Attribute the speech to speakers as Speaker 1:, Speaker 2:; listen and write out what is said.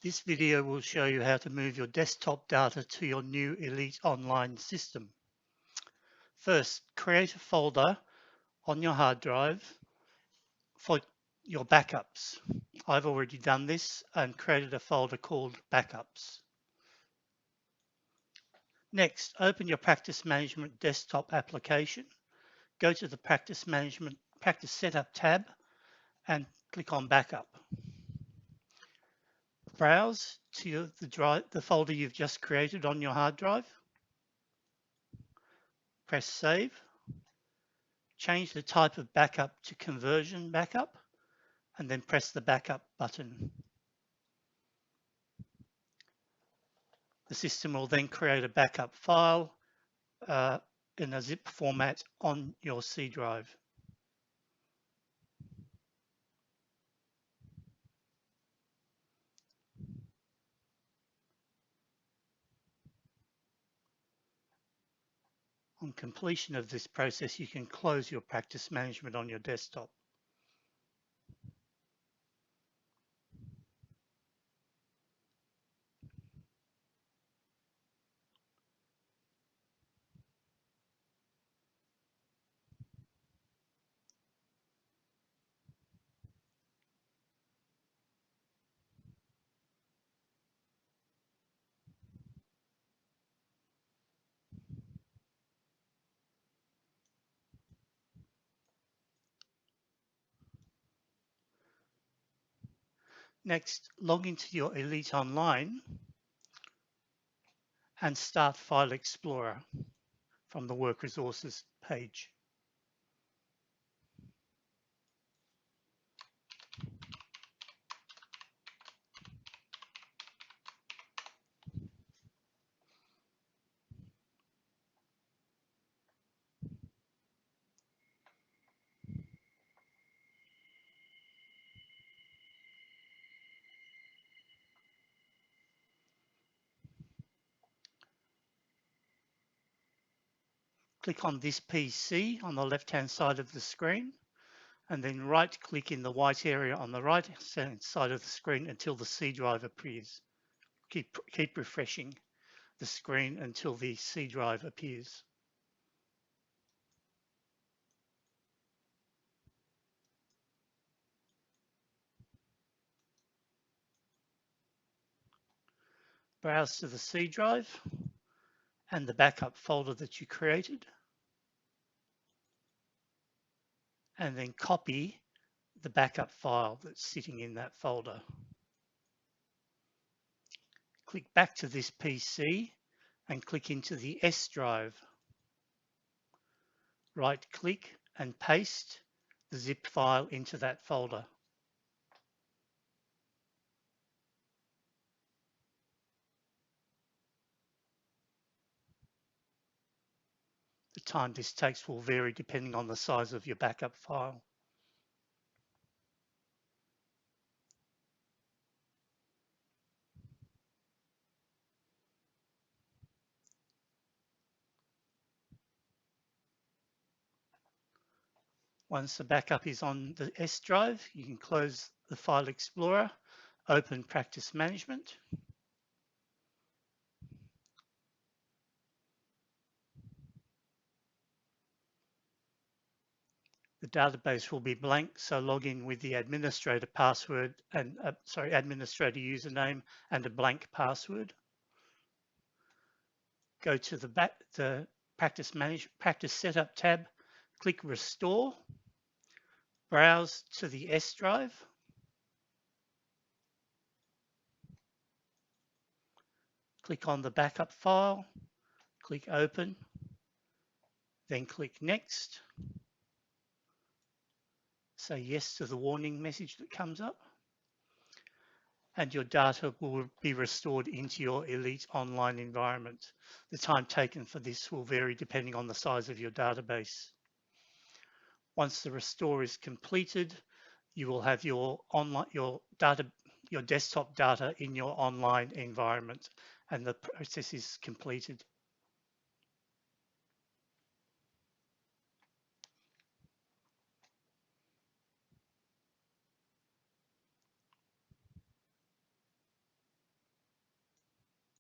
Speaker 1: This video will show you how to move your desktop data to your new Elite Online system. First, create a folder on your hard drive for your backups. I've already done this and created a folder called Backups. Next, open your Practice Management desktop application. Go to the Practice Setup tab and click on Backup. Browse to the folder you've just created on your hard drive. Press Save. Change the type of backup to Conversion Backup, and then press the Backup button. The system will then create a backup file in a zip format on your C drive. On completion of this process, you can close your practice management on your desktop. Next, log into your Elite Online and start File Explorer from the Work Resources page. Click on this PC on the left-hand side of the screen, and then right-click in the white area on the right-hand side of the screen until the C drive appears. Keep refreshing the screen until the C drive appears. Browse to the C drive and the backup folder that you created, and then copy the backup file that's sitting in that folder. Click back to this PC and click into the S drive. Right-click and paste the zip file into that folder. The time this takes will vary depending on the size of your backup file. Once the backup is on the S drive, you can close the File Explorer, open Practice Management. The database will be blank, so log in with the administrator password and administrator username and a blank password. Go to the Practice Setup tab, click Restore, browse to the S drive, click on the backup file, click Open, then click Next. Say yes to the warning message that comes up, and your data will be restored into your Elite Online environment. The time taken for this will vary depending on the size of your database. Once the restore is completed, you will have your desktop data in your online environment, and the process is completed.